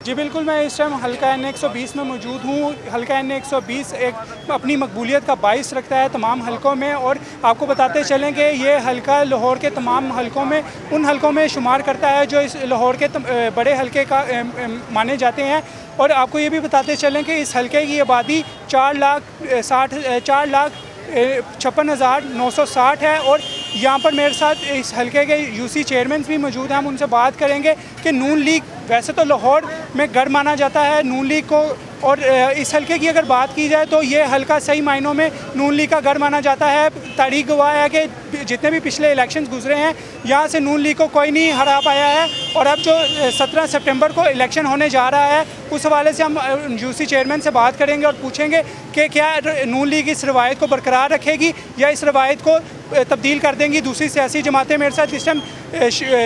जी बिल्कुल, मैं इस टाइम हल्का N 120 में मौजूद हूँ। हल्का N 120 एक अपनी मकबूलियत का बाइस रखता है तमाम हलकों में, और आपको बताते चलें कि ये हल्का लाहौर के तमाम हलकों में उन हलकों में शुमार करता है जो इस लाहौर के बड़े हलके का माने जाते हैं। और आपको ये भी बताते चलें कि इस हलके की आबादी 4,56,960 है। और यहाँ पर मेरे साथ इस हलके के यूसी चेयरमैन भी मौजूद हैं। हम उनसे बात करेंगे कि नून लीग वैसे तो लाहौर में गढ़ माना जाता है नून लीग को, और इस हलके की अगर बात की जाए तो ये हलका सही मायनों में नून लीग का गढ़ माना जाता है। तारीख गवाह है कि जितने भी पिछले इलेक्शंस गुजरे हैं यहाँ से नून लीग को कोई नहीं हरा पाया है। और अब जो 17 सितंबर को इलेक्शन होने जा रहा है उस हवाले से हम यूसी चेयरमैन से बात करेंगे और पूछेंगे कि क्या नून लीग इस रवायत को बरकरार रखेगी या इस रवायत को तब्दील कर देंगी दूसरी सियासी जमातें। मेरे साथ इस टाइम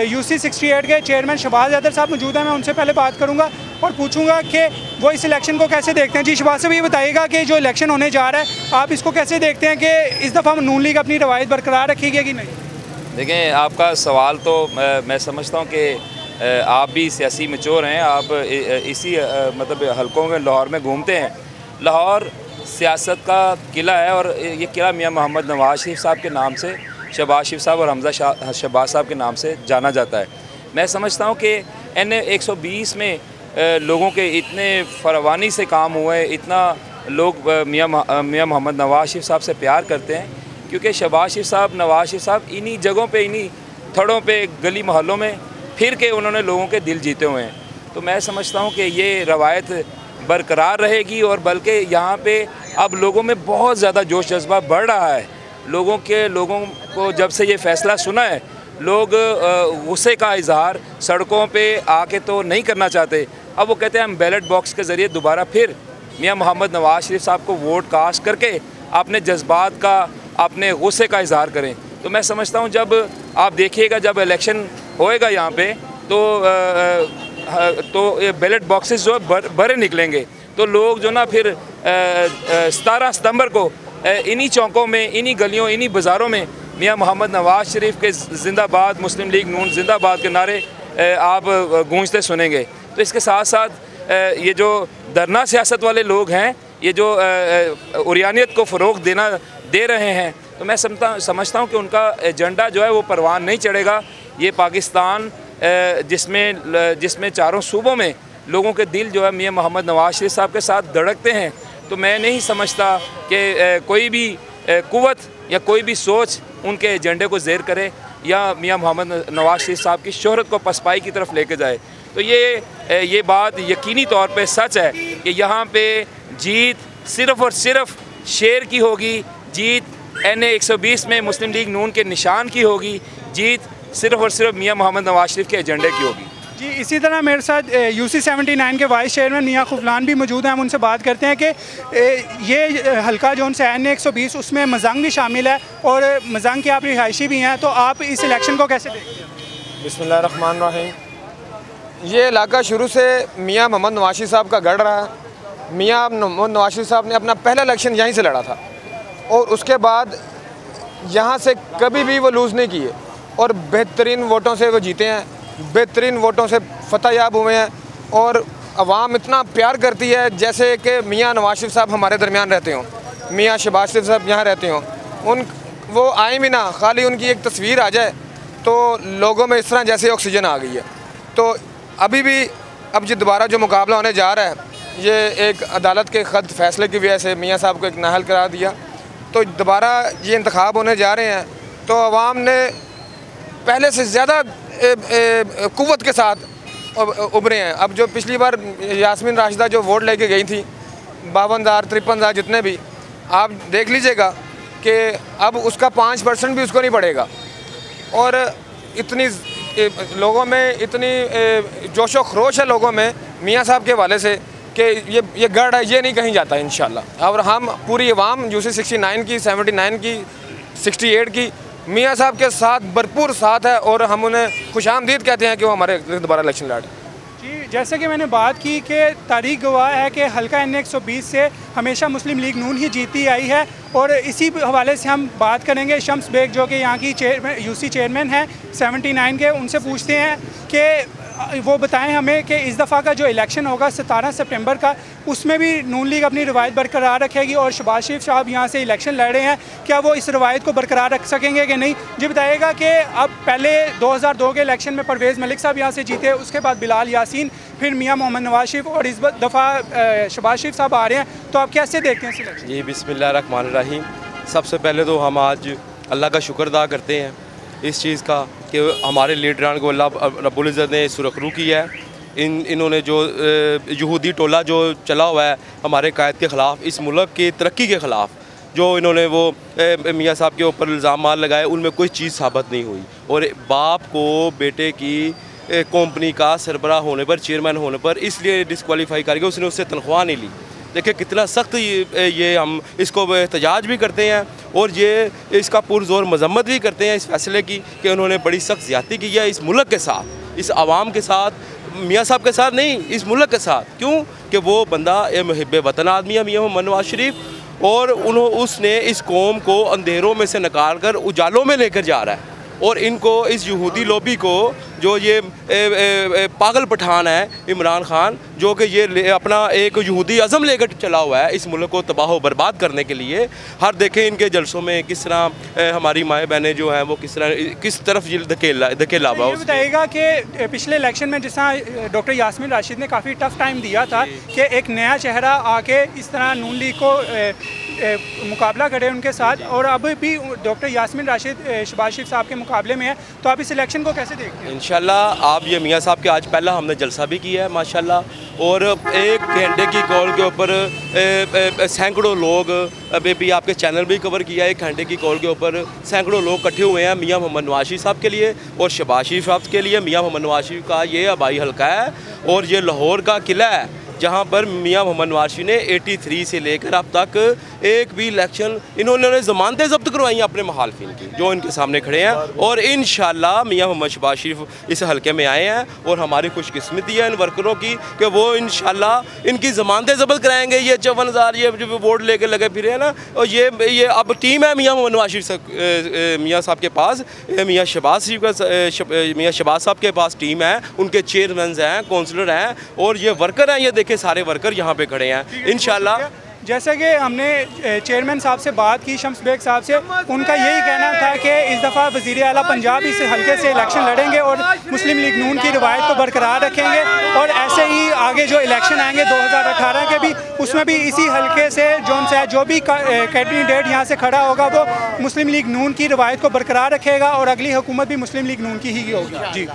यूसी 68 के चेयरमैन शहबाज हैदर साहब मौजूद हैं। मैं उनसे पहले बात करूंगा और पूछूंगा कि वो इस इलेक्शन को कैसे देखते हैं। जी शहबाज साहब, ये बताइएगा कि जो इलेक्शन होने जा रहा है आप इसको कैसे देखते हैं कि इस दफ़ा नून लीग अपनी रवायत बरकरार रखेगी कि नहीं? देखें, आपका सवाल तो मैं समझता हूँ कि आप भी सियासी मैच्योर हैं। आप इसी मतलब हलकों में लाहौर में घूमते हैं। लाहौर सियासत का किला है और ये किला मियाँ मोहम्मद नवाज शरीफ साहब के नाम से, शहबाज शरीफ साहब और हमजा शहबाज साहब के नाम से जाना जाता है। मैं समझता हूँ कि N 120 में लोगों के इतने फरवानी से काम हुए, इतना लोग मियाँ मोहम्मद नवाज शरीफ साहब से प्यार करते हैं क्योंकि शहबाज शरीफ साहब, नवाज शरीफ साहब इन्हीं जगहों पे, इन्हीं थड़ों पे, गली मोहल्लों में फिर के उन्होंने लोगों के दिल जीते हुए हैं। तो मैं समझता हूँ कि ये रवायत बरकरार रहेगी और बल्कि यहाँ पे अब लोगों में बहुत ज़्यादा जोश जज्बा बढ़ रहा है। लोगों को जब से ये फ़ैसला सुना है, लोग गुस्से का इजहार सड़कों पे आके तो नहीं करना चाहते। अब वो कहते हैं हम बैलेट बॉक्स के ज़रिए दोबारा फिर मियाँ मोहम्मद नवाज शरीफ साहब को वोट कास्ट करके अपने जज्बात का, अपने गुस्से का इजहार करें। तो मैं समझता हूँ जब आप देखिएगा, जब इलेक्शन होएगा यहाँ पे तो ये बैलेट बॉक्सेस जो भरे निकलेंगे, तो लोग जो ना फिर 17 सितंबर को इन्हीं चौकों में, इन्हीं गलियों, इन्हीं बाज़ारों में मियाँ मोहम्मद नवाज शरीफ के जिंदाबाद, मुस्लिम लीग नून जिंदाबाद के नारे आप गूंजते सुनेंगे। तो इसके साथ साथ ये जो धरना सियासत वाले लोग हैं, ये जो उरियानियत को फ़रोग़ दे रहे हैं, तो मैं समझता हूँ कि उनका एजेंडा जो है वो परवान नहीं चढ़ेगा। ये पाकिस्तान जिसमें चारों सूबों में लोगों के दिल जो है मियाँ मोहम्मद नवाज शरीफ साहब के साथ धड़कते हैं, तो मैं नहीं समझता कि कोई भी कुव्वत या कोई भी सोच उनके एजेंडे को ज़ेर करे या मियाँ मोहम्मद नवाज शरीफ साहब की शोहरत को पसपाई की तरफ लेके जाए। तो ये बात यकीनी तौर पे सच है कि यहाँ पे जीत सिर्फ़ और सिर्फ शेर की होगी, जीत N 120 में मुस्लिम लीग नून के निशान की होगी, जीत सिर्फ़ और सिर्फ मियाँ मोहम्मद नवाज शरीफ के एजेंडे की होगी। जी, इसी तरह मेरे साथ यूसी 79 के वाइस चेयरमैन मियाँ खुफलान भी मौजूद हैं। हम उनसे बात करते हैं कि ये हल्का जो उनसे N 120 उसमें मजंग भी शामिल है और मजंग के आप रिहायशी भी हैं, तो आप इस इलेक्शन को कैसे देखते हैं? बिस्मिल्लाहिर्रहमानिर्रहीम। ये इलाका शुरू से मियाँ मोहम्मद नवाज शरीफ साहब का गढ़ रहा है। मियाँ मोहम्मद नवाज शरीफ साहब ने अपना पहला इलेक्शन यहीं से लड़ा था और उसके बाद यहाँ से कभी भी वो लूज़ नहीं किए और बेहतरीन वोटों से वो जीते हैं, बेहतरीन वोटों से फतह याब हुए हैं। और अवाम इतना प्यार करती है जैसे कि मियाँ नवाज शरीफ साहब हमारे दरमियान रहते हों, मियाँ शहबाज शरीफ साहब यहाँ रहते हों। वो आए भी ना, खाली उनकी एक तस्वीर आ जाए तो लोगों में इस तरह जैसे ऑक्सीजन आ गई है। तो अभी भी अब जो दोबारा जो मुकाबला होने जा रहा है, ये एक अदालत के ख़त फ़ैसले की वजह से मियाँ साहब को एक नाअहल करार दिया, तो दोबारा ये इंतखाब होने जा रहे हैं। तो अवाम ने पहले से ज़्यादा कुव्वत के साथ उभरे हैं। अब जो पिछली बार यास्मीन राशिदा जो वोट लेके गई थी 52,000 53,000 जितने भी, आप देख लीजिएगा कि अब उसका 5% भी उसको नहीं पड़ेगा। और इतनी लोगों में इतनी जोशो खरोश है लोगों में मियाँ साहब के हवाले से कि ये गढ़ है, ये नहीं कहीं जाता इंशाल्लाह। और हम पूरी अवाम यूसी 69 की, 79 की, 68 की मियाँ साहब के साथ भरपूर साथ है और हम उन्हें खुशामदीद कहते हैं कि वो हमारे दोबारा इलेक्शन लड़े। जी, जैसे कि मैंने बात की कि तारीख गवाह है कि हल्का N 120 से हमेशा मुस्लिम लीग नून ही जीती आई है। और इसी हवाले से हम बात करेंगे शम्स बेग जो कि यहाँ की यूसी चेयरमैन है 79 के, उनसे पूछते हैं कि वो बताएं हमें कि इस दफ़ा का जो इलेक्शन होगा 17 सितंबर का, उसमें भी नून लीग अपनी रवायत बरकरार रखेगी और शहबाज शरीफ साहब यहाँ से इलेक्शन लड़ रहे हैं, क्या वो इस रवायत को बरकरार रख सकेंगे कि नहीं? जी बताइएगा कि अब पहले 2002 के इलेक्शन में परवेज़ मलिक साहब यहाँ से जीते, उसके बाद बिलाल यासीन, फिर मियाँ मोहम्मद नवाज शरीफ और इस दफ़ा शहबाज शरीफ साहब आ रहे हैं, तो आप कैसे देखते हैं इलेक्शन? जी बिस्मिल्लाहिर्रहमानिर्रहीम। सबसे पहले तो हम आज अल्लाह का शुक्र अदा करते हैं इस चीज़ का कि हमारे लीडरान को अल्लाह रब्बुल इज़्ज़त ने सुरखरू किया है। इन्होंने जो यहूदी टोला जो चला हुआ है हमारे कायद के ख़िलाफ़, इस मुल्क की तरक्की के ख़िलाफ़, जो इन्होंने वो मियाँ साहब के ऊपर इल्ज़ाम लगाए, उनमें कोई चीज़ साबित नहीं हुई। और बाप को बेटे की कंपनी का सरबराह होने पर, चेयरमैन होने पर इसलिए डिस्क्वालीफाई करके उसने उससे तनख्वाह नहीं ली। देखिए कितना सख्त ये हम इसको एहतजाज भी करते हैं और ये इसका पुरज़ोर मजम्मत भी करते हैं इस फैसले की कि उन्होंने बड़ी सख्त ज़्यादती की है इस मुल्क के साथ, इस आवाम के साथ, मियाँ साहब के साथ नहीं, इस मुल्क के साथ। क्यों कि वो बंदा मुहिब्बे वतन आदमी है मियाँ मोहम्मद नवाज शरीफ, और उसने इस कौम को अंधेरों में से निकाल कर उजालों में लेकर जा रहा है। और इनको, इस यहूदी लॉबी को, जो ये पागल पठान है इमरान खान, जो कि ये अपना एक यहूदी अज़म लेकर चला हुआ है इस मुल्क को तबाह बर्बाद करने के लिए। हर देखें इनके जलसों में किस तरह हमारी माएँ बहनें जो हैं वो किस तरफ धकेला हुआ। ये बताइएगा कि पिछले इलेक्शन में जिस तरह डॉक्टर यास्मीन राशिद ने काफ़ी टफ टाइम दिया था कि एक नया चेहरा आके इस तरह नून लीग को मुकाबला करे उनके साथ, और अब भी डॉक्टर यास्मीन राशिद शहबाज शरीफ साहब के मुकाबले में है, तो आप इस इलेक्शन को कैसे देखते हैं? इंशाल्लाह आप ये मियाँ साहब के आज पहला हमने जलसा भी किया है माशाल्लाह, और 1 घंटे की कॉल के ऊपर सैकड़ों लोग, अभी भी आपके चैनल भी कवर किया है, 1 घंटे की कॉल के ऊपर सैकड़ों लोग इकट्ठे हुए हैं मियाँ मोहम्मद नवाज शरीफ साहब के लिए और शहबाज शरीफ साहब के लिए। मियाँ मोहम्मद नवाज शरीफ का ये आबाई हल्का है और ये लाहौर का किला है जहाँ पर मियाँ मोहम्मद नवाज शरीफ ने 83 से लेकर अब तक एक भी इलेक्शन, इन्होंने ज़मानतें ज़ब्त करवाई हैं अपने मुखालफिन की जो इनके सामने खड़े हैं। और इंशाल्लाह मियाँ मोहम्मद शहबाज शरीफ इस हल्के में आए हैं और हमारी खुशकिस्मती है इन वर्करों की कि वो इंशाल्लाह इनकी ज़मानतें ज़ब्त कराएंगे। ये 54,000 ये जो वोट लेकर लगे फिरे हैं ना, और ये अब टीम है मियाँ मोहम्मद नवाज शरीफ मियाँ साहब के पास, मियाँ शहबाज साहब के पास टीम है, उनके चेयरमैन हैं, काउंसलर हैं और ये वर्कर हैं। ये देखें सारे वर्कर यहाँ पे खड़े हैं इंशाल्लाह। जैसे कि हमने चेयरमैन साहब से बात की, शम्स बेग साहब से, उनका यही कहना था कि इस दफ़ा वज़ीर आला पंजाब इस हल्के से इलेक्शन लड़ेंगे और मुस्लिम लीग नून की रवायत को बरकरार रखेंगे, और ऐसे ही आगे जो इलेक्शन आएंगे 2018 के भी, उसमें भी इसी हल्के से जो भी कैंडिडेट यहाँ से खड़ा होगा वो मुस्लिम लीग नून की रवायत को बरकरार रखेगा और अगली हुकूमत भी मुस्लिम लीग नून की ही होगी। जी।